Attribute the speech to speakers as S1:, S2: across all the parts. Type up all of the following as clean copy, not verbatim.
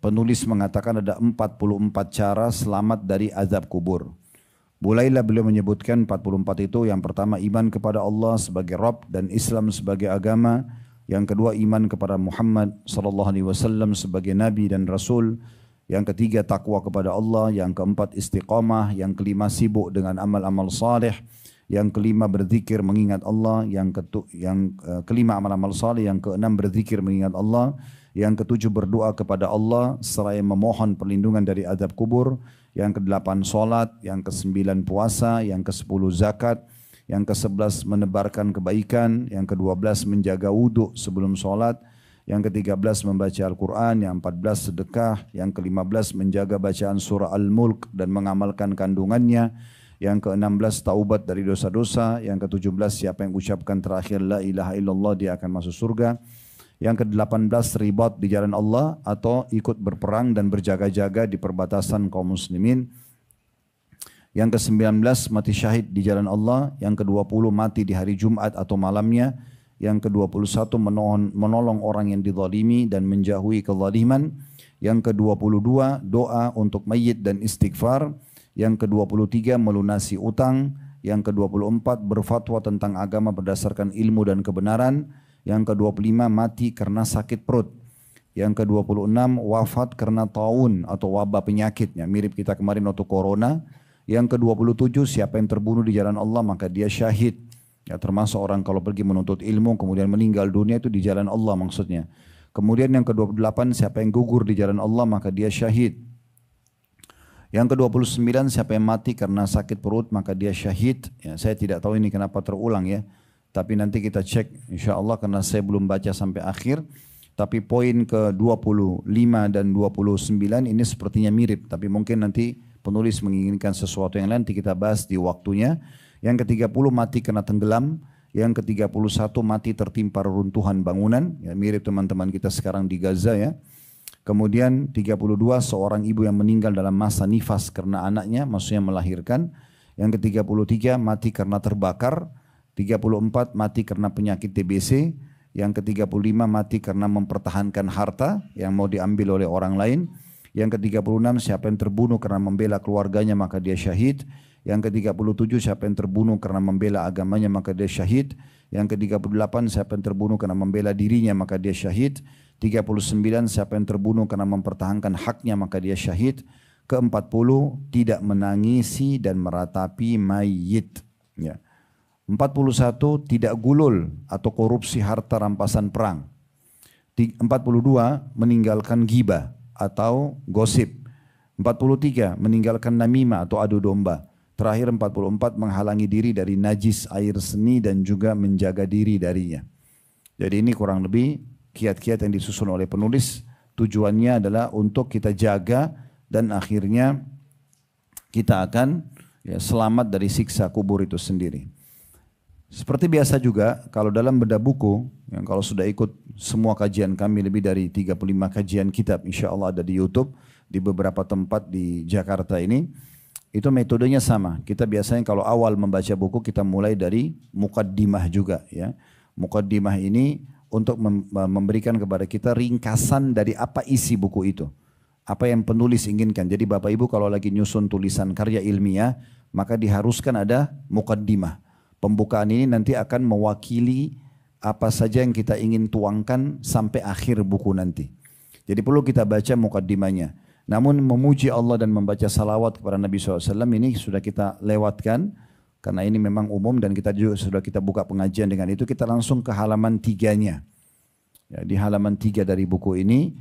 S1: penulis mengatakan ada 44 cara selamat dari azab kubur. Mulailah beliau menyebutkan 44 itu. Yang pertama, iman kepada Allah sebagai Rabb dan Islam sebagai agama. Yang kedua, iman kepada Muhammad sallallahu alaihi wasallam sebagai nabi dan rasul. Yang ketiga, takwa kepada Allah. Yang keempat, istiqamah. Yang kelima, sibuk dengan amal-amal saleh. Yang kelima, berzikir mengingat Allah. Yang kelima, amal-amal saleh. Yang keenam, berzikir mengingat Allah. Yang ketujuh, berdoa kepada Allah seraya memohon perlindungan dari azab kubur. Yang kedelapan, solat. Yang kesembilan, puasa. Yang kesepuluh, zakat. Yang kesebelas, menebarkan kebaikan. Yang kedua belas, menjaga wudhu sebelum solat. Yang ketiga belas, membaca Al-Quran. Yang 14, sedekah. Yang kelima belas, menjaga bacaan surah Al-Mulk dan mengamalkan kandungannya. Yang ke-16, taubat dari dosa-dosa. Yang ke-17, siapa yang ucapkan terakhir la ilaha illallah, dia akan masuk surga. Yang ke-18, ribat di jalan Allah atau ikut berperang dan berjaga-jaga di perbatasan kaum muslimin. Yang ke-19, mati syahid di jalan Allah. Yang ke-20, mati di hari Jumat atau malamnya. Yang ke-21, menolong orang yang dizalimi dan menjauhi kezaliman. Yang ke-22, doa untuk mayit dan istighfar. Yang ke-23, melunasi utang. Yang ke-24, berfatwa tentang agama berdasarkan ilmu dan kebenaran. Yang ke-25, mati karena sakit perut. Yang ke-26, wafat karena taun atau wabah penyakitnya. Mirip kita kemarin waktu corona. Yang ke-27, siapa yang terbunuh di jalan Allah maka dia syahid. Ya, termasuk orang kalau pergi menuntut ilmu kemudian meninggal dunia, itu di jalan Allah maksudnya. Kemudian yang ke-28, siapa yang gugur di jalan Allah maka dia syahid. Yang ke-29, siapa yang mati karena sakit perut maka dia syahid. Ya, saya tidak tahu ini kenapa terulang ya. Tapi nanti kita cek insya Allah karena saya belum baca sampai akhir. Tapi poin ke-25 dan 29 ini sepertinya mirip. Tapi mungkin nanti penulis menginginkan sesuatu yang lain, nanti kita bahas di waktunya. Yang ke-30, mati karena tenggelam. Yang ke-31, mati tertimpa reruntuhan bangunan. Ya, mirip teman-teman kita sekarang di Gaza ya. Kemudian 32, seorang ibu yang meninggal dalam masa nifas karena anaknya, maksudnya melahirkan. Yang ke-33, mati karena terbakar. 34, mati karena penyakit TBC. Yang ke-35, mati karena mempertahankan harta yang mau diambil oleh orang lain. Yang ke-36, siapa yang terbunuh karena membela keluarganya maka dia syahid. Yang ke-37, siapa yang terbunuh karena membela agamanya maka dia syahid. Yang ke-38, siapa yang terbunuh karena membela dirinya maka dia syahid. 39, siapa yang terbunuh karena mempertahankan haknya maka dia syahid. Ke-40, tidak menangisi dan meratapi mayit. Ya. 41, tidak gulul atau korupsi harta rampasan perang. 42, meninggalkan ghibah atau gosip. 43, meninggalkan namimah atau adu domba. Terakhir 44, menghalangi diri dari najis air seni dan juga menjaga diri darinya. Jadi ini kurang lebih kiat-kiat yang disusun oleh penulis. Tujuannya adalah untuk kita jaga dan akhirnya kita akan selamat dari siksa kubur itu sendiri. Seperti biasa juga kalau dalam bedah buku, yang kalau sudah ikut semua kajian kami lebih dari 35 kajian kitab insya Allah ada di YouTube di beberapa tempat di Jakarta ini, itu metodenya sama. Kita biasanya kalau awal membaca buku kita mulai dari mukaddimah juga ya. Mukaddimah ini untuk memberikan kepada kita ringkasan dari apa isi buku itu. Apa yang penulis inginkan. Jadi Bapak Ibu kalau lagi nyusun tulisan karya ilmiah maka diharuskan ada mukaddimah. Pembukaan ini nanti akan mewakili apa saja yang kita ingin tuangkan sampai akhir buku nanti. Jadi perlu kita baca mukaddimahnya. Namun memuji Allah dan membaca salawat kepada Nabi SAW ini sudah kita lewatkan. Karena ini memang umum dan kita juga sudah kita buka pengajian dengan itu. Kita langsung ke halaman 3-nya. Ya, di halaman 3 dari buku ini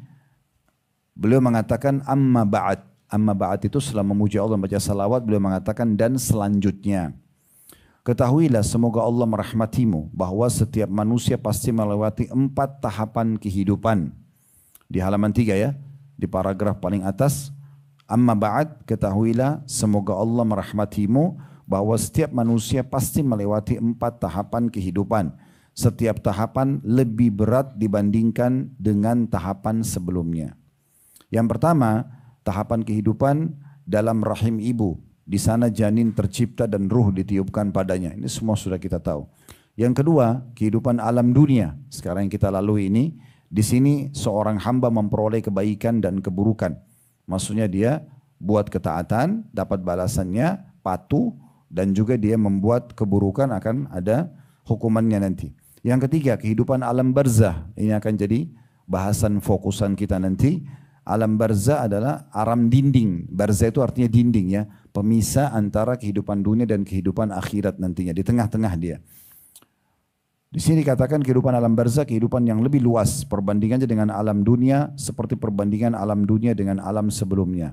S1: beliau mengatakan amma ba'd. Amma ba'd itu setelah memuji Allah dan membaca salawat beliau mengatakan dan selanjutnya. Ketahuilah semoga Allah merahmatimu bahwa setiap manusia pasti melewati 4 tahapan kehidupan. Di halaman 3 ya, di paragraf paling atas. Amma ba'd, ketahuilah semoga Allah merahmatimu bahwa setiap manusia pasti melewati 4 tahapan kehidupan. Setiap tahapan lebih berat dibandingkan dengan tahapan sebelumnya. Yang pertama, tahapan kehidupan dalam rahim ibu. Di sana janin tercipta dan ruh ditiupkan padanya. Ini semua sudah kita tahu. Yang kedua, kehidupan alam dunia. Sekarang yang kita lalui ini Di sini seorang hamba memperoleh kebaikan dan keburukan. Maksudnya dia buat ketaatan, dapat balasannya, patuh, dan juga dia membuat keburukan akan ada hukumannya nanti. Yang ketiga, kehidupan alam barzah. Ini akan jadi bahasan fokusan kita nanti. Alam barzah adalah alam dinding. Barzah itu artinya dinding ya. Pemisah antara kehidupan dunia dan kehidupan akhirat nantinya. Di tengah-tengah dia. Di sini dikatakan kehidupan alam barzah, kehidupan yang lebih luas. Perbandingannya dengan alam dunia seperti perbandingan alam dunia dengan alam sebelumnya.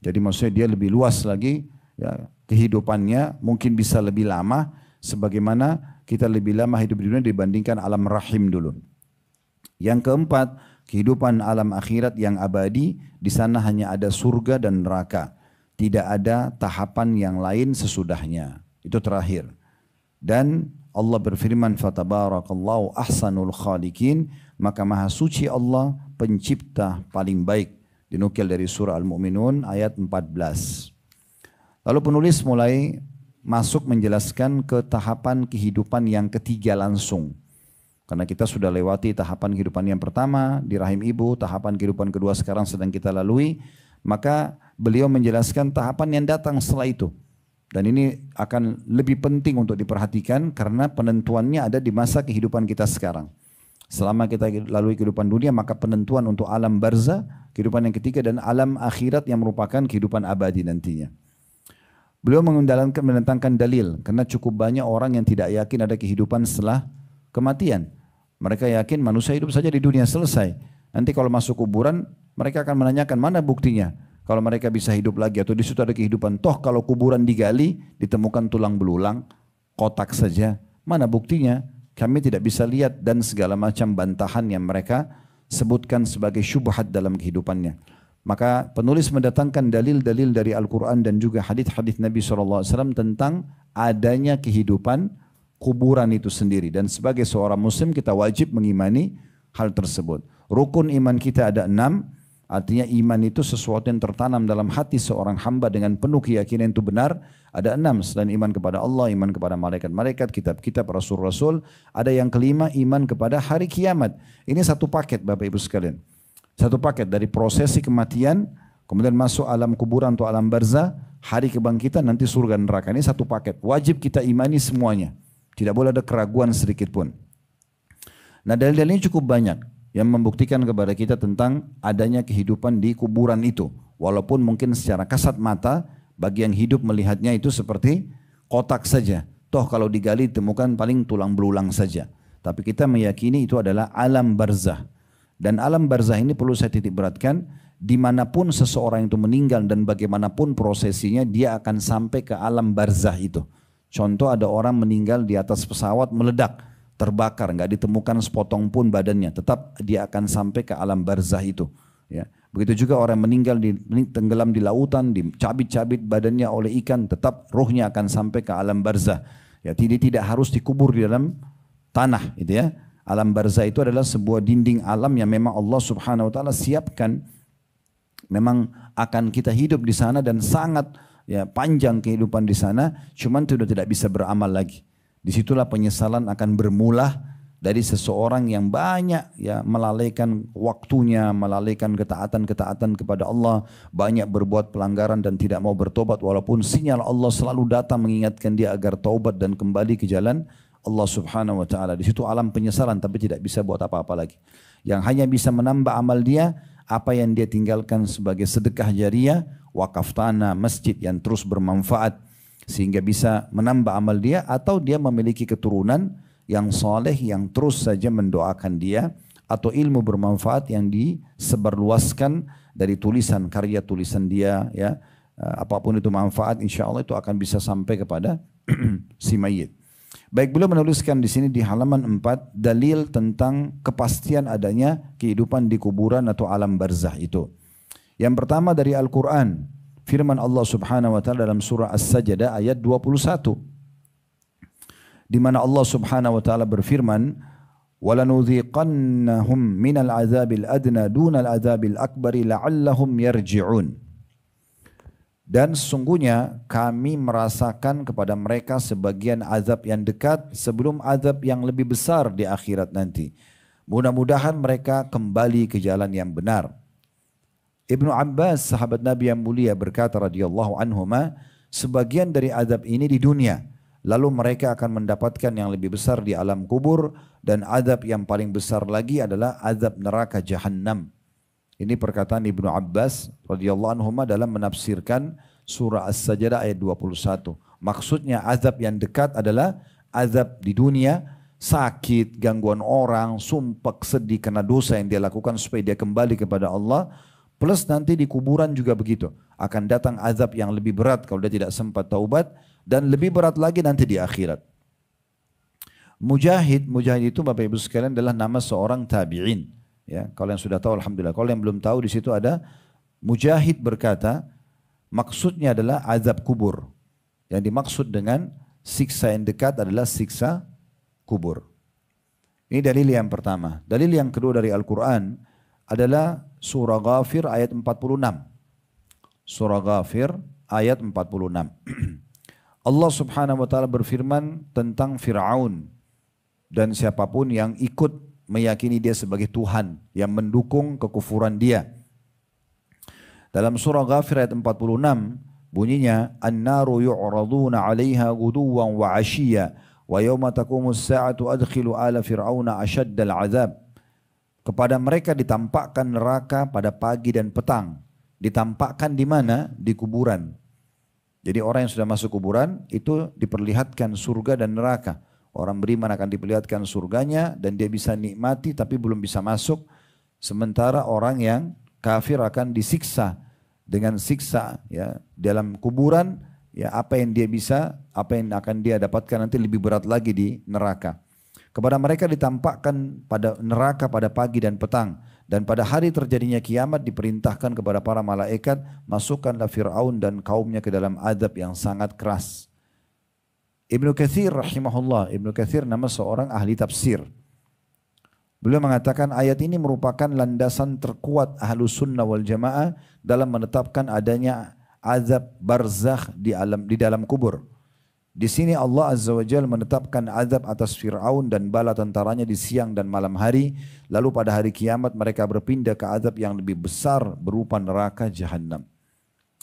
S1: Jadi maksudnya dia lebih luas lagi. Ya, kehidupannya mungkin bisa lebih lama. Sebagaimana kita lebih lama hidup di dunia dibandingkan alam rahim dulu. Yang keempat, kehidupan alam akhirat yang abadi. Di sana hanya ada surga dan neraka. Tidak ada tahapan yang lain sesudahnya. Itu terakhir. Dan Allah berfirman, fatabarakallahu ahsanul khaliqin, maka maha suci Allah pencipta paling baik. Dinukil dari surah Al-Mu'minun ayat 14. Lalu penulis mulai masuk menjelaskan ke tahapan kehidupan yang ketiga langsung. Karena kita sudah lewati tahapan kehidupan yang pertama di rahim ibu, tahapan kehidupan kedua sekarang sedang kita lalui. Maka beliau menjelaskan tahapan yang datang setelah itu. Dan ini akan lebih penting untuk diperhatikan karena penentuannya ada di masa kehidupan kita sekarang. Selama kita lalui kehidupan dunia, maka penentuan untuk alam barzah, kehidupan yang ketiga, dan alam akhirat yang merupakan kehidupan abadi nantinya. Beliau mendatangkan dalil karena cukup banyak orang yang tidak yakin ada kehidupan setelah kematian. Mereka yakin manusia hidup saja di dunia, selesai. Nanti kalau masuk kuburan, mereka akan menanyakan mana buktinya. Kalau mereka bisa hidup lagi atau di situ ada kehidupan. Toh kalau kuburan digali, ditemukan tulang belulang, kotak saja. Mana buktinya? Kami tidak bisa lihat, dan segala macam bantahan yang mereka sebutkan sebagai syubhat dalam kehidupannya. Maka penulis mendatangkan dalil-dalil dari Al-Quran dan juga hadis-hadis Nabi SAW tentang adanya kehidupan kuburan itu sendiri. Dan sebagai seorang muslim kita wajib mengimani hal tersebut. Rukun iman kita ada 6. Artinya iman itu sesuatu yang tertanam dalam hati seorang hamba dengan penuh keyakinan itu benar. Ada 6, selain iman kepada Allah, iman kepada malaikat-malaikat, kitab-kitab, rasul-rasul. Ada yang kelima, iman kepada hari kiamat. Ini satu paket Bapak Ibu sekalian. Satu paket dari prosesi kematian, kemudian masuk alam kuburan atau alam barzah, hari kebangkitan, nanti surga dan neraka. Ini satu paket. Wajib kita imani semuanya. Tidak boleh ada keraguan sedikit pun. Nah, dalil-dalilnya cukup banyak yang membuktikan kepada kita tentang adanya kehidupan di kuburan itu. Walaupun mungkin secara kasat mata bagi yang hidup melihatnya itu seperti kotak saja. Toh kalau digali ditemukan paling tulang belulang saja. Tapi kita meyakini itu adalah alam barzah. Dan alam barzah ini perlu saya titik beratkan, dimanapun seseorang itu meninggal dan bagaimanapun prosesinya, dia akan sampai ke alam barzah itu. Contoh, ada orang meninggal di atas pesawat meledak, terbakar, nggak ditemukan sepotong pun badannya, tetap dia akan sampai ke alam barzah itu. Ya. Begitu juga orang meninggal tenggelam di lautan, dicabit-cabit badannya oleh ikan, tetap ruhnya akan sampai ke alam barzah. Ya, tidak harus dikubur di dalam tanah, gitu ya. Alam barzah itu adalah sebuah dinding alam yang memang Allah Subhanahu Wa Taala siapkan. Memang akan kita hidup di sana dan sangat ya panjang kehidupan di sana. Cuman sudah tidak bisa beramal lagi. Disitulah penyesalan akan bermula dari seseorang yang banyak ya melalaikan waktunya, melalaikan ketaatan-ketaatan kepada Allah, banyak berbuat pelanggaran dan tidak mau bertobat, walaupun sinyal Allah selalu datang mengingatkan dia agar taubat dan kembali ke jalan Allah Subhanahu Wa Taala. Di situ alam penyesalan, tapi tidak bisa buat apa-apa lagi. Yang hanya bisa menambah amal dia apa yang dia tinggalkan sebagai sedekah jariah, wakaf tanah, masjid yang terus bermanfaat, sehingga bisa menambah amal dia, atau dia memiliki keturunan yang soleh yang terus saja mendoakan dia, atau ilmu bermanfaat yang disebarluaskan dari tulisan, karya tulisan dia, ya apapun itu manfaat, insya Allah itu akan bisa sampai kepada si mayit. Baik, beliau menuliskan di sini di halaman 4 dalil tentang kepastian adanya kehidupan di kuburan atau alam barzah itu. Yang pertama dari Al-Quran, firman Allah Subhanahu Wa Taala dalam surah As-Sajdah ayat 21, di mana Allah Subhanahu Wa Taala berfirman, وَلَنُذِيقَنَّهُمْ مِنَ الْعَذَابِ الْأَدْنَى دُونَ الْعَذَابِ الْأَكْبَرِ لَعَلَّهُمْ يَرْجِعُونَ. Dan sesungguhnya kami merasakan kepada mereka sebagian azab yang dekat sebelum azab yang lebih besar di akhirat nanti. Mudah-mudahan mereka kembali ke jalan yang benar. Ibnu Abbas, sahabat Nabi yang mulia, berkata radhiyallahu anhuma, sebagian dari azab ini di dunia, lalu mereka akan mendapatkan yang lebih besar di alam kubur, dan azab yang paling besar lagi adalah azab neraka Jahannam. Ini perkataan Ibnu Abbas radhiyallahu anhuma dalam menafsirkan surah As-Sajdah ayat 21. Maksudnya azab yang dekat adalah azab di dunia, sakit, gangguan orang, sumpek, sedih karena dosa yang dia lakukan supaya dia kembali kepada Allah. Plus nanti di kuburan juga begitu. Akan datang azab yang lebih berat kalau dia tidak sempat taubat. Dan lebih berat lagi nanti di akhirat. Mujahid itu Bapak Ibu sekalian adalah nama seorang tabi'in. Ya, kalau yang sudah tahu alhamdulillah. Kalau yang belum tahu di situ ada Mujahid berkata, maksudnya adalah azab kubur. Yang dimaksud dengan siksa yang dekat adalah siksa kubur. Ini dalil yang pertama. Dalil yang kedua dari Al-Quran adalah surah Ghafir ayat 46. Surah Ghafir ayat 46. Allah subhanahu wa ta'ala berfirman tentang Fir'aun dan siapapun yang ikut meyakini dia sebagai Tuhan, yang mendukung kekufuran dia. Dalam surah Ghafir ayat 46 bunyinya, An-naru yu'raduna 'alaiha ghuduwan wa 'ashiyya wa yawma taqumus sa'atu adkhilu ala fir'auna ashaddal 'adzab. Kepada mereka ditampakkan neraka pada pagi dan petang. Ditampakkan di mana? Di kuburan. Jadi orang yang sudah masuk kuburan itu diperlihatkan surga dan neraka. Orang beriman akan diperlihatkan surganya dan dia bisa nikmati tapi belum bisa masuk. Sementara orang yang kafir akan disiksa dengan siksa ya dalam kuburan, ya apa yang dia bisa, apa yang akan dia dapatkan nanti lebih berat lagi di neraka. Kepada mereka ditampakkan pada neraka pada pagi dan petang. Dan pada hari terjadinya kiamat diperintahkan kepada para malaikat, masukkanlah Fir'aun dan kaumnya ke dalam azab yang sangat keras. Ibnu Katsir rahimahullah, Ibnu Katsir nama seorang ahli tafsir. Beliau mengatakan ayat ini merupakan landasan terkuat Ahlus Sunnah wal Jamaah dalam menetapkan adanya azab barzakh di dalam kubur. Di sini Allah Azza wa Jalla menetapkan azab atas Fir'aun dan bala tentaranya di siang dan malam hari. Lalu pada hari kiamat mereka berpindah ke azab yang lebih besar berupa neraka Jahannam.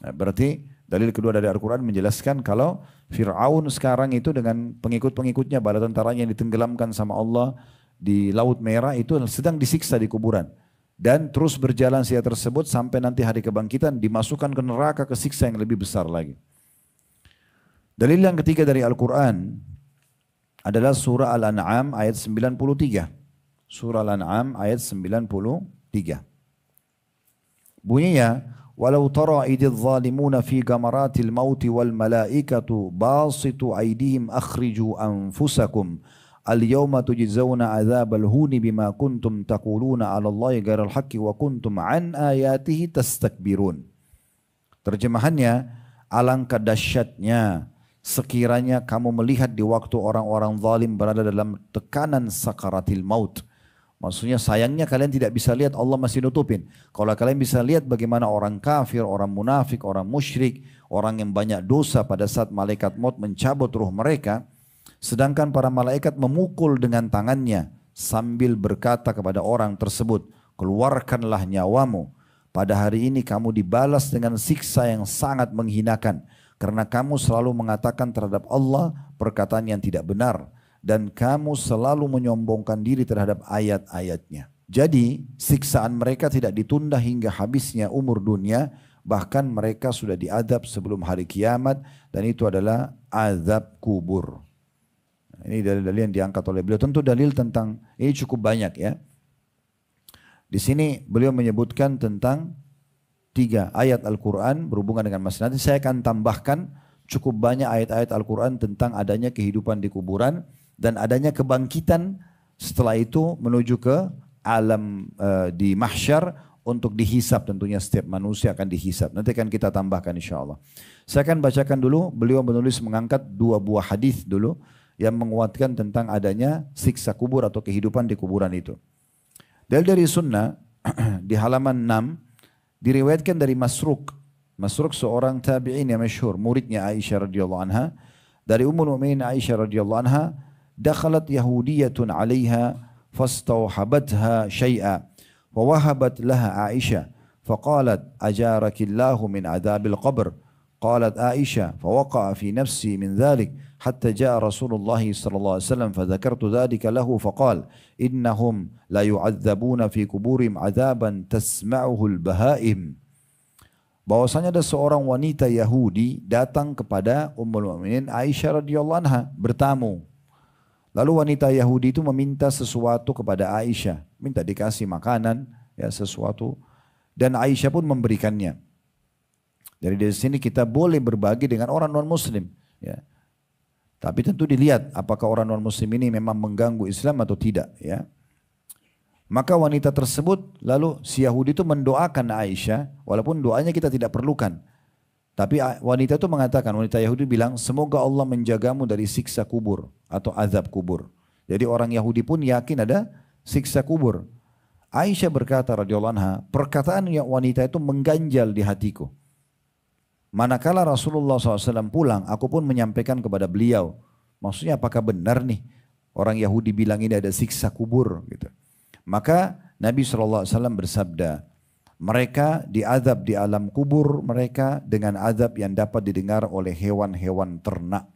S1: Nah, berarti dalil kedua dari Al-Quran menjelaskan kalau Fir'aun sekarang itu dengan pengikut-pengikutnya, bala tentaranya yang ditenggelamkan sama Allah di Laut Merah itu sedang disiksa di kuburan. Dan terus berjalan sia tersebut sampai nanti hari kebangkitan dimasukkan ke neraka, ke siksa yang lebih besar lagi. Dalil yang ketiga dari Al-Quran adalah surah Al-An'am ayat 93. Surah Al-An'am ayat 93. Bunyinya, walau tara ididh zalimuna fi gamaratil mauti wal malaikatu basitu aydihim akhriju anfusakum al-yawma tujzawna azabal huni bima kuntum taquluna 'ala Allahi ghairal haqqi wa kuntum an ayatihi tastakbirun. Terjemahannya, alangkah dahsyatnya sekiranya kamu melihat di waktu orang-orang zalim berada dalam tekanan sakaratil maut. Maksudnya sayangnya kalian tidak bisa lihat, Allah masih nutupin. Kalau kalian bisa lihat bagaimana orang kafir, orang munafik, orang musyrik, orang yang banyak dosa pada saat malaikat maut mencabut ruh mereka. Sedangkan para malaikat memukul dengan tangannya sambil berkata kepada orang tersebut, keluarkanlah nyawamu. Pada hari ini kamu dibalas dengan siksa yang sangat menghinakan. Karena kamu selalu mengatakan terhadap Allah perkataan yang tidak benar. Dan kamu selalu menyombongkan diri terhadap ayat-ayatnya. Jadi siksaan mereka tidak ditunda hingga habisnya umur dunia. Bahkan mereka sudah diadab sebelum hari kiamat. Dan itu adalah azab kubur. Ini dalil-dalil yang diangkat oleh beliau. Tentu dalil tentang ini cukup banyak ya. Di sini beliau menyebutkan tentang 3 ayat Al-Quran berhubungan dengan masalah. Nanti saya akan tambahkan cukup banyak ayat-ayat Al-Quran tentang adanya kehidupan di kuburan dan adanya kebangkitan setelah itu menuju ke alam di mahsyar untuk dihisab. Tentunya setiap manusia akan dihisab. Nanti akan kita tambahkan insya Allah. Saya akan bacakan dulu, beliau menulis mengangkat 2 buah hadis dulu yang menguatkan tentang adanya siksa kubur atau kehidupan di kuburan itu. Dari sunnah di halaman 6 diriwayatkan dari Masruq. Masruq seorang tabi'in yang masyhur, muridnya Aisyah radhiyallahu anha. Dari Ummul Mukminin Aisyah radhiyallahu anha, dakhalat yahudiyatun 'alaiha فاستوحبتها شيئا فوهبت لها عائشة فقالت أجارك الله من عذاب القبر قالت عائشة فوقع في نفسي من ذلك حتى جاء رسول الله صلى الله عليه وسلم فذكرت ذلك له فقال إنهم لا يعذبون في قبورهم عذابا تسمعه البهائم. Bahwasanya ada seorang wanita Yahudi datang kepada Ummul Mukminin Aisyah radhiyallahu anha bertamu. Lalu wanita Yahudi itu meminta sesuatu kepada Aisyah, minta dikasih makanan, ya sesuatu, dan Aisyah pun memberikannya. Dari sini kita boleh berbagi dengan orang non Muslim, ya. Tapi tentu dilihat apakah orang non Muslim ini memang mengganggu Islam atau tidak, ya. Maka wanita tersebut lalu si Yahudi itu mendoakan Aisyah, walaupun doanya kita tidak perlukan. Tapi wanita itu mengatakan, wanita Yahudi bilang, semoga Allah menjagamu dari siksa kubur atau azab kubur. Jadi orang Yahudi pun yakin ada siksa kubur. Aisyah berkata radhiyallahu anha, perkataan wanita itu mengganjal di hatiku. Manakala Rasulullah SAW pulang, aku pun menyampaikan kepada beliau. Maksudnya apakah benar nih orang Yahudi bilang ini ada siksa kubur gitu. Maka Nabi SAW bersabda, mereka diazab di alam kubur mereka dengan azab yang dapat didengar oleh hewan-hewan ternak.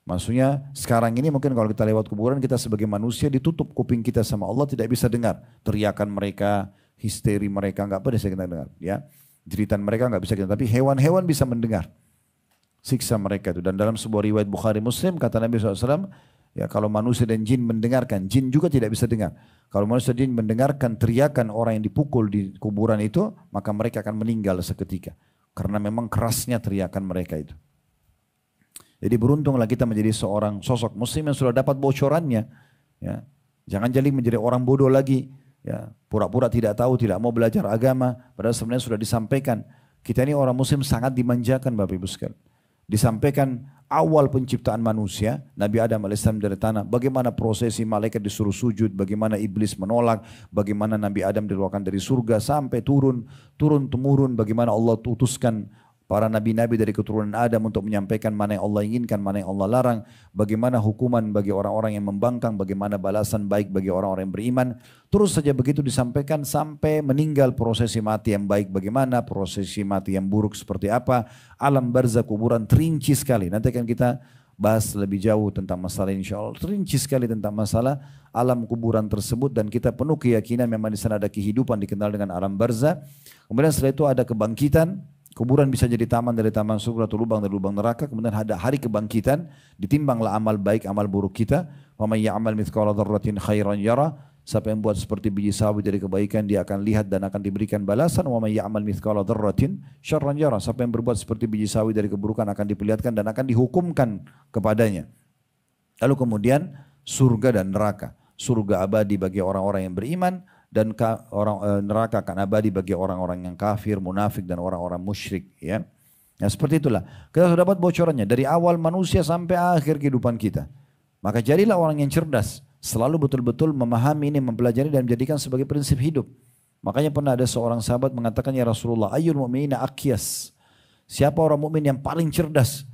S1: Maksudnya sekarang ini mungkin kalau kita lewat kuburan kita sebagai manusia ditutup kuping kita sama Allah, tidak bisa dengar teriakan mereka, histeri mereka, nggak bisa kita dengar, ya. Jeritan mereka nggak bisa kita, tapi hewan-hewan bisa mendengar siksa mereka itu. Dan dalam sebuah riwayat Bukhari Muslim kata Nabi SAW, ya kalau manusia dan jin mendengarkan, jin juga tidak bisa dengar. Kalau manusia dan jin mendengarkan teriakan orang yang dipukul di kuburan itu, maka mereka akan meninggal seketika. Karena memang kerasnya teriakan mereka itu. Jadi beruntunglah kita menjadi seorang sosok muslim yang sudah dapat bocorannya. Ya. Jangan jadi menjadi orang bodoh lagi. Ya. Pura-pura tidak tahu, tidak mau belajar agama. Padahal sebenarnya sudah disampaikan. Kita ini orang muslim sangat dimanjakan Bapak Ibu sekalian. Disampaikan awal penciptaan manusia, Nabi Adam AS dari tanah, bagaimana prosesi malaikat disuruh sujud, bagaimana iblis menolak, bagaimana Nabi Adam dikeluarkan dari surga sampai turun-temurun, bagaimana Allah utuskan para nabi-nabi dari keturunan Adam untuk menyampaikan mana yang Allah inginkan, mana yang Allah larang, bagaimana hukuman bagi orang-orang yang membangkang, bagaimana balasan baik bagi orang-orang yang beriman. Terus saja begitu disampaikan sampai meninggal, prosesi mati yang baik bagaimana, prosesi mati yang buruk seperti apa, alam barzakh kuburan terinci sekali. Nanti akan kita bahas lebih jauh tentang masalah insya Allah, terinci sekali tentang masalah alam kuburan tersebut, dan kita penuh keyakinan memang di sana ada kehidupan dikenal dengan alam barzakh. Kemudian setelah itu ada kebangkitan. Kuburan bisa jadi taman dari taman surga atau lubang dari lubang neraka. Kemudian ada hari kebangkitan, ditimbanglah amal baik, amal buruk kita. Wa may ya'mal mithqala dzarratin khairan yara. Siapa yang buat seperti biji sawi dari kebaikan, dia akan lihat dan akan diberikan balasan. Wa may ya'mal mithqala dzarratin syarran yara. Siapa yang berbuat seperti biji sawi dari keburukan akan diperlihatkan dan akan dihukumkan kepadanya. Lalu kemudian surga dan neraka. Surga abadi bagi orang-orang yang beriman, dan neraka akan abadi bagi orang-orang yang kafir, munafik, dan orang-orang musyrik, ya. Nah, seperti itulah. Kita sudah dapat bocorannya dari awal manusia sampai akhir kehidupan kita. Maka jadilah orang yang cerdas, selalu betul-betul memahami ini, mempelajari dan menjadikan sebagai prinsip hidup. Makanya pernah ada seorang sahabat mengatakan, ya Rasulullah, ayyul mu'minina aqyas. Siapa orang mukmin yang paling cerdas?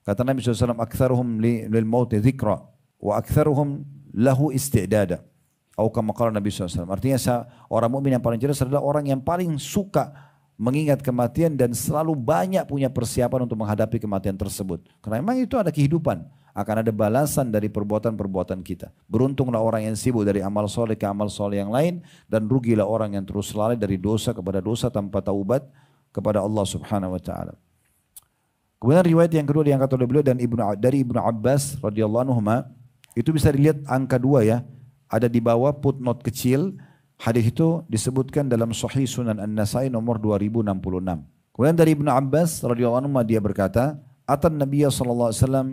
S1: Kata Nabi SAW, aktsaruhum lil mauti dzikra wa aktsaruhum lahu isti'dada. Atau kama qala Nabi SAW. Artinya orang mukmin yang paling cerdas adalah orang yang paling suka mengingat kematian dan selalu banyak punya persiapan untuk menghadapi kematian tersebut. Karena memang itu ada kehidupan. Akan ada balasan dari perbuatan-perbuatan kita. Beruntunglah orang yang sibuk dari amal soleh ke amal soleh yang lain. Dan rugilah orang yang terus lalai dari dosa kepada dosa tanpa taubat kepada Allah Subhanahu Wa Taala. Kemudian riwayat yang kedua diangkat oleh beliau dan dari Ibnu Abbas radhiyallahu anhuma, itu bisa dilihat angka 2 ya. Ada di bawah footnote kecil. Hadis itu disebutkan dalam Sahih Sunan An-Nasai nomor 2066. Kemudian dari Ibnu Abbas radhiyallahu anhu dia berkata, "Atan Nabiyya sallallahu alaihi wasallam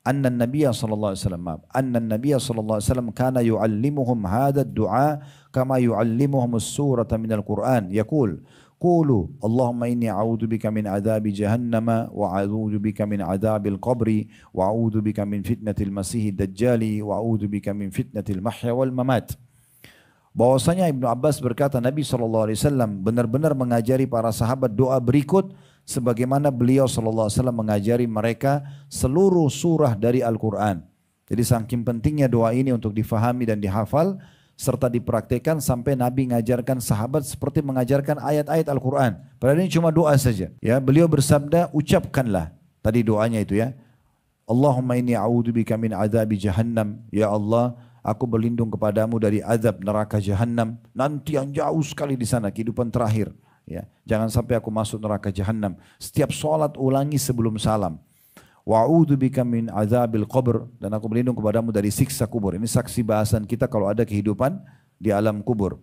S1: anna Nabiyya sallallahu alaihi wasallam anna Nabiyya sallallahu alaihi wasallam kana yu'allimuhum hadha ad-du'a kama yu'allimuhum as-surata min al-Qur'an. Yaqul قولوا اللهم إني أعوذ بك من عذاب جهنم وأعوذ بك من عذاب القبر وأعوذ بك من فتنة المسيح الدجال وأعوذ بك من فتنة المحيا والممات." Bahwasanya Ibnu Abbas berkata Nabi SAW benar-benar mengajari para sahabat doa berikut sebagaimana beliau SAW mengajari mereka seluruh surah dari Al-Quran. Jadi saking pentingnya doa ini untuk difahami dan dihafal serta dipraktikkan sampai Nabi mengajarkan sahabat seperti mengajarkan ayat-ayat Al-Quran. Padahal ini cuma doa saja. Ya, beliau bersabda, ucapkanlah tadi doanya itu ya. Allahumma inni a'udzubika min adzabi jahannam. Ya Allah, aku berlindung kepadamu dari azab neraka jahannam. Nanti yang jauh sekali di sana, kehidupan terakhir. Ya, jangan sampai aku masuk neraka jahannam. Setiap sholat ulangi sebelum salam. Wa'udzubika min azabil qabr, dan aku berlindung kepadamu dari siksa kubur. Ini saksi bahasan kita kalau ada kehidupan di alam kubur.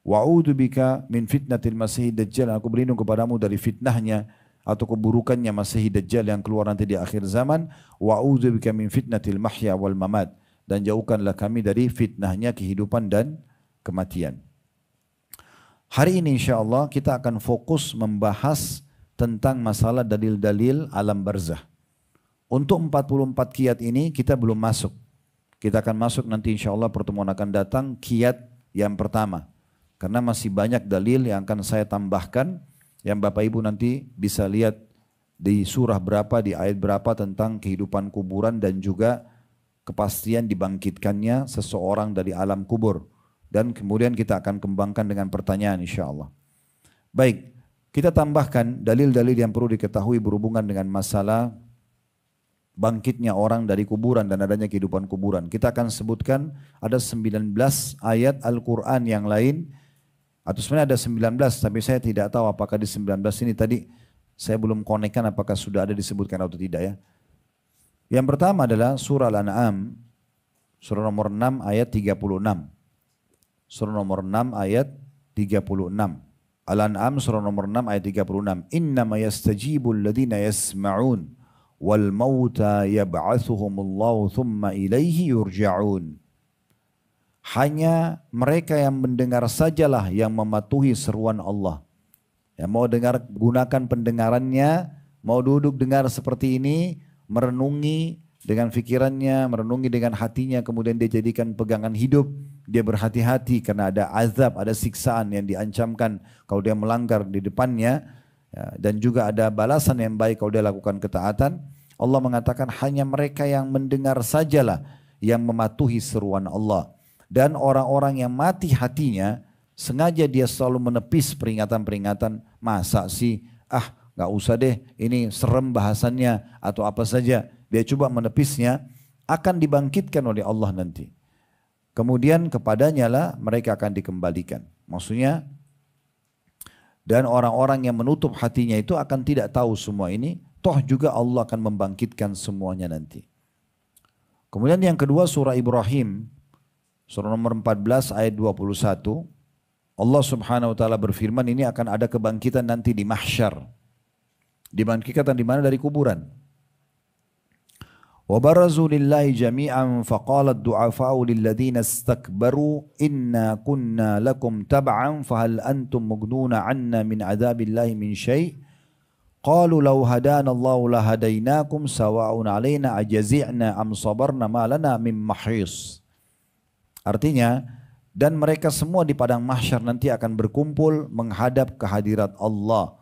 S1: Wa'udzubika min fitnatil masih dajjal, aku berlindung kepadamu dari fitnahnya atau keburukannya Masih Dajjal yang keluar nanti di akhir zaman. Wa'udzubika min fitnatil mahya wal mamat, dan jauhkanlah kami dari fitnahnya kehidupan dan kematian. Hari ini insyaAllah kita akan fokus membahas tentang masalah dalil-dalil alam barzah. Untuk 44 kiat ini kita belum masuk. Kita akan masuk nanti insyaAllah pertemuan akan datang kiat yang pertama. Karena masih banyak dalil yang akan saya tambahkan, yang Bapak Ibu nanti bisa lihat di surah berapa, di ayat berapa tentang kehidupan kuburan dan juga kepastian dibangkitkannya seseorang dari alam kubur. Dan kemudian kita akan kembangkan dengan pertanyaan insyaAllah. Baik, kita tambahkan dalil-dalil yang perlu diketahui berhubungan dengan masalah bangkitnya orang dari kuburan dan adanya kehidupan kuburan. Kita akan sebutkan ada 19 ayat Al-Quran yang lain, atau sebenarnya ada 19 tapi saya tidak tahu apakah di 19 ini tadi saya belum konekkan apakah sudah ada disebutkan atau tidak ya. Yang pertama adalah surah Al-An'am, surah nomor 6 ayat 36. Surah nomor 6 ayat 36. Al-An'am surah nomor 6 ayat 36. Innama yastajibul ladhina yasma'un wal mauta yab'athuhumullahu thumma ilaihi yurja'un. Hanya mereka yang mendengar sajalah yang mematuhi seruan Allah. Yang mau dengar, gunakan pendengarannya, mau duduk dengar seperti ini, merenungi dengan fikirannya, merenungi dengan hatinya, kemudian dia jadikan pegangan hidup. Dia berhati-hati karena ada azab, ada siksaan yang diancamkan kalau dia melanggar di depannya. Ya, dan juga ada balasan yang baik kalau dia lakukan ketaatan. Allah mengatakan hanya mereka yang mendengar sajalah yang mematuhi seruan Allah. Dan orang-orang yang mati hatinya, sengaja dia selalu menepis peringatan-peringatan. Masa sih, gak usah deh, ini serem bahasannya atau apa saja. Dia coba menepisnya, akan dibangkitkan oleh Allah nanti. Kemudian kepadanya lah mereka akan dikembalikan. Maksudnya, dan orang-orang yang menutup hatinya itu akan tidak tahu semua ini. Toh juga Allah akan membangkitkan semuanya nanti. Kemudian yang kedua surah Ibrahim. Surah nomor 14 ayat 21. Allah subhanahu wa ta'ala berfirman ini akan ada kebangkitan nanti di mahsyar. Dibangkitkan di mana? Dari kuburan. وَبَرَزُوا لِلَّهِ جَمِيعًا فَقَالَ الدُّعَفَاءُ لِلَّذِينَ اسْتَكْبَرُوا إِنَّا كُنَّا لَكُمْ تَبْعًا فَهَلْ أَنْتُمْ مُغْنُونَ عَنَّا مِنْ عَذَابِ اللَّهِ مِنْ شَيْءٍ قَالُوا لَوْ هَدَانَ اللَّهُ لَهَدَيْنَاكُمْ سَوَاءٌ عَلَيْنَا أَجَزِعْنَا أَمْ صَبَرْنَا مَا لَنَا مِنْ مَحِيصٍ. Artinya, dan mereka semua di padang mahsyar nanti akan berkumpul menghadap kehadirat Allah.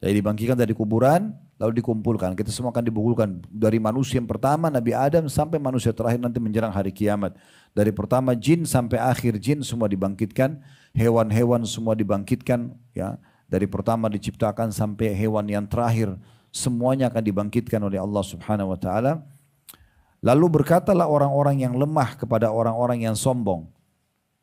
S1: Jadi dibangkitkan dari kuburan, lalu dikumpulkan. Kita semua akan dikumpulkan dari manusia yang pertama, Nabi Adam, sampai manusia terakhir nanti menjelang hari kiamat. Dari pertama jin sampai akhir jin semua dibangkitkan. Hewan-hewan semua dibangkitkan. Ya, dari pertama diciptakan sampai hewan yang terakhir. Semuanya akan dibangkitkan oleh Allah subhanahu wa ta'ala. Lalu berkatalah orang-orang yang lemah kepada orang-orang yang sombong.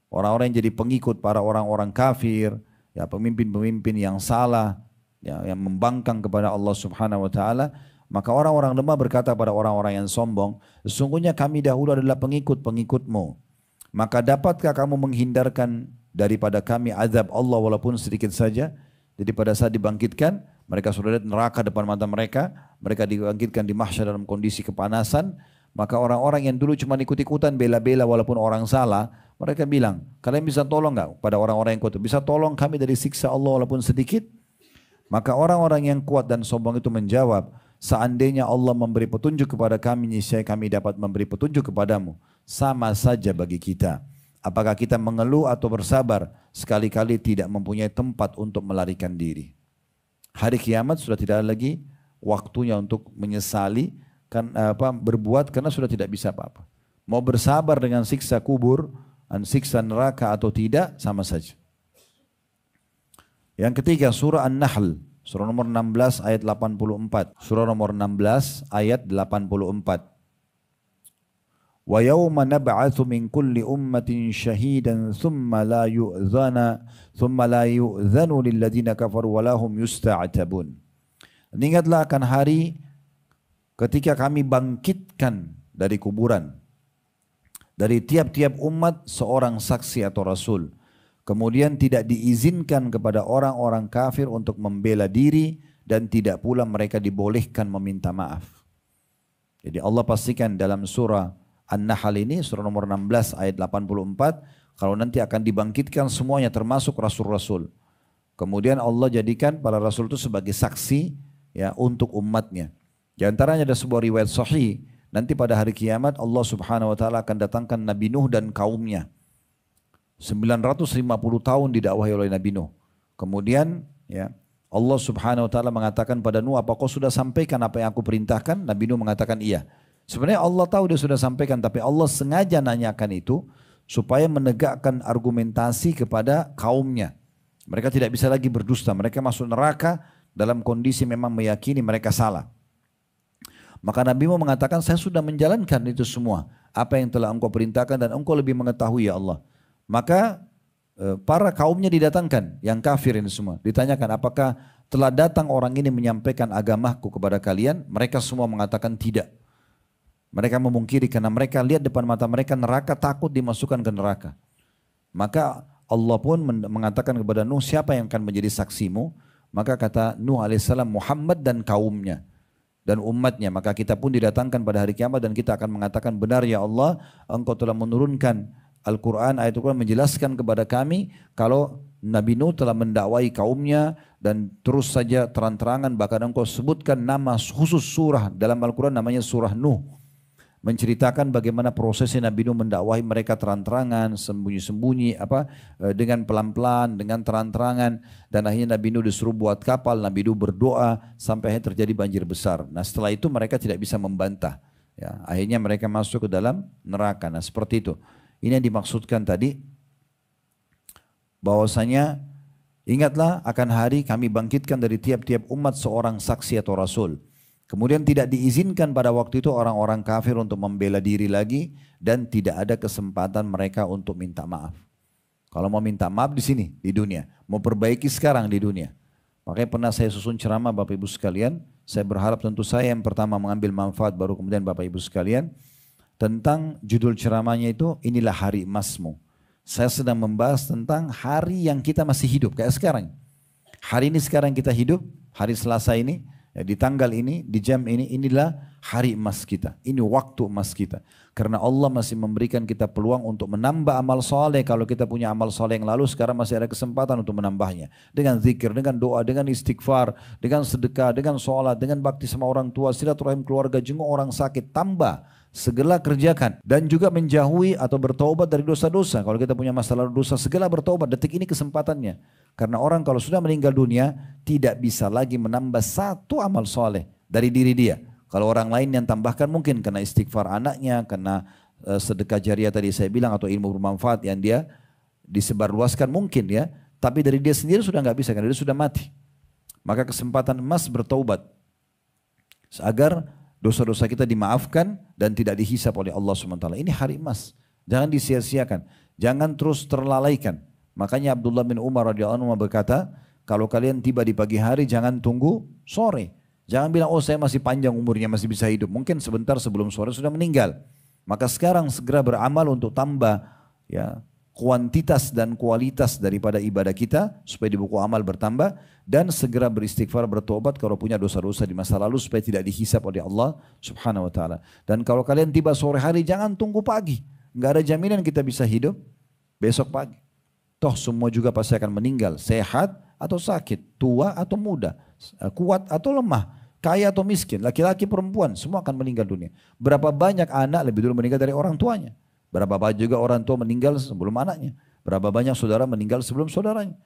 S1: Orang-orang yang jadi pengikut para orang-orang kafir, ya pemimpin-pemimpin yang salah, ya, yang membangkang kepada Allah subhanahu wa ta'ala. Maka orang-orang lemah berkata pada orang-orang yang sombong, sesungguhnya kami dahulu adalah pengikut-pengikutmu. Maka dapatkah kamu menghindarkan daripada kami azab Allah walaupun sedikit saja? Jadi pada saat dibangkitkan, mereka sudah lihat neraka depan mata mereka. Mereka dibangkitkan di mahsyar dalam kondisi kepanasan. Maka orang-orang yang dulu cuma ikut-ikutan bela-bela walaupun orang salah, mereka bilang, kalian bisa tolong enggak pada orang-orang yang kuat? Bisa tolong kami dari siksa Allah walaupun sedikit? Maka orang-orang yang kuat dan sombong itu menjawab, seandainya Allah memberi petunjuk kepada kami, niscaya kami dapat memberi petunjuk kepadamu. Sama saja bagi kita. Apakah kita mengeluh atau bersabar? Sekali-kali tidak mempunyai tempat untuk melarikan diri. Hari kiamat sudah tidak ada lagi waktunya untuk menyesali, kan, berbuat karena sudah tidak bisa apa-apa. Mau bersabar dengan siksa kubur, dan siksa neraka atau tidak, sama saja. Yang ketiga, surah An-Nahl, surah nomor 16 ayat 84. Surah nomor 16 ayat 84. Wa yawma nab'atsu min kulli ummatin syahidan thumma la yu'dzanu lil ladzina kafaru wa lahum yusta'tabun. Ingatlah akan hari ketika kami bangkitkan dari kuburan, dari tiap-tiap umat seorang saksi atau rasul. Kemudian tidak diizinkan kepada orang-orang kafir untuk membela diri dan tidak pula mereka dibolehkan meminta maaf. Jadi Allah pastikan dalam surah An-Nahl ini, surah nomor 16 ayat 84, kalau nanti akan dibangkitkan semuanya termasuk rasul-rasul. Kemudian Allah jadikan para rasul itu sebagai saksi ya untuk umatnya. Di antaranya ada sebuah riwayat sahih, nanti pada hari kiamat Allah Subhanahu wa taala akan datangkan Nabi Nuh dan kaumnya. 950 tahun didakwahi oleh Nabi Nuh. Kemudian ya Allah Subhanahu wa taala mengatakan pada Nuh, "Apa kau sudah sampaikan apa yang aku perintahkan?" Nabi Nuh mengatakan, "Iya." Sebenarnya Allah tahu dia sudah sampaikan, tapi Allah sengaja nanyakan itu supaya menegakkan argumentasi kepada kaumnya. Mereka tidak bisa lagi berdusta, mereka masuk neraka dalam kondisi memang meyakini mereka salah. Maka Nabi Muhammad mengatakan, saya sudah menjalankan itu semua. Apa yang telah engkau perintahkan dan engkau lebih mengetahui ya Allah. Maka para kaumnya didatangkan, yang kafir ini semua. Ditanyakan, apakah telah datang orang ini menyampaikan agamaku kepada kalian? Mereka semua mengatakan tidak. Mereka memungkiri karena mereka lihat depan mata mereka neraka, takut dimasukkan ke neraka. Maka Allah pun mengatakan kepada Nuh, siapa yang akan menjadi saksimu? Maka kata Nuh alaihissalam, Muhammad dan kaumnya dan umatnya. Maka kita pun didatangkan pada hari kiamat dan kita akan mengatakan, benar ya Allah, engkau telah menurunkan Al-Quran, ayat Al-Quran menjelaskan kepada kami kalau Nabi Nuh telah mendakwai kaumnya dan terus saja terang-terangan, bahkan engkau sebutkan nama khusus surah dalam Al-Quran namanya surah Nuh. Menceritakan bagaimana prosesnya Nabi Nuh mendakwahi mereka terang-terangan, sembunyi-sembunyi, dengan pelan-pelan, dengan terang-terangan, dan akhirnya Nabi Nuh disuruh buat kapal, Nabi Nuh berdoa sampai akhirnya terjadi banjir besar. Nah setelah itu mereka tidak bisa membantah, ya, akhirnya mereka masuk ke dalam neraka. Nah seperti itu. Ini yang dimaksudkan tadi, bahwasanya ingatlah akan hari kami bangkitkan dari tiap-tiap umat seorang saksi atau rasul. Kemudian tidak diizinkan pada waktu itu orang-orang kafir untuk membela diri lagi dan tidak ada kesempatan mereka untuk minta maaf. Kalau mau minta maaf di sini, di dunia. Mau perbaiki sekarang di dunia. Makanya pernah saya susun ceramah Bapak Ibu sekalian. Saya berharap tentu saya yang pertama mengambil manfaat, baru kemudian Bapak Ibu sekalian. Tentang judul ceramahnya itu, inilah hari emasmu. Saya sedang membahas tentang hari yang kita masih hidup kayak sekarang. Hari ini sekarang kita hidup, hari Selasa ini. Ya, di tanggal ini, di jam ini, inilah hari emas kita. Ini waktu emas kita. Karena Allah masih memberikan kita peluang untuk menambah amal soleh. Kalau kita punya amal soleh yang lalu, sekarang masih ada kesempatan untuk menambahnya. Dengan zikir, dengan doa, dengan istighfar, dengan sedekah, dengan sholat, dengan bakti sama orang tua, silaturahim keluarga, jenguk orang sakit, tambah. Segala kerjakan. Dan juga menjauhi atau bertaubat dari dosa-dosa. Kalau kita punya masa lalu dosa, segala bertaubat. Detik ini kesempatannya. Karena orang kalau sudah meninggal dunia, tidak bisa lagi menambah satu amal soleh dari diri dia. Kalau orang lain yang tambahkan mungkin karena istighfar anaknya, karena sedekah jariah tadi saya bilang, atau ilmu bermanfaat yang dia disebarluaskan mungkin ya. Tapi dari dia sendiri sudah nggak bisa, karena dia sudah mati. Maka kesempatan emas bertaubat. Agar dosa-dosa kita dimaafkan dan tidak dihisap oleh Allah SWT. Ini hari emas. Jangan disia-siakan. Jangan terus terlalaikan. Makanya Abdullah bin Umar radhiyallahu anhu berkata, kalau kalian tiba di pagi hari jangan tunggu sore. Jangan bilang, oh saya masih panjang umurnya, masih bisa hidup. Mungkin sebentar sebelum sore sudah meninggal. Maka sekarang segera beramal untuk tambah ya kuantitas dan kualitas daripada ibadah kita supaya di buku amal bertambah, dan segera beristighfar, bertobat kalau punya dosa-dosa di masa lalu supaya tidak dihisap oleh Allah Subhanahu wa taala. Dan kalau kalian tiba sore hari jangan tunggu pagi. Enggak ada jaminan kita bisa hidup besok pagi. Toh semua juga pasti akan meninggal, sehat atau sakit, tua atau muda, kuat atau lemah, kaya atau miskin, laki-laki perempuan, semua akan meninggal dunia. Berapa banyak anak lebih dulu meninggal dari orang tuanya. Berapa banyak juga orang tua meninggal sebelum anaknya. Berapa banyak saudara meninggal sebelum saudaranya.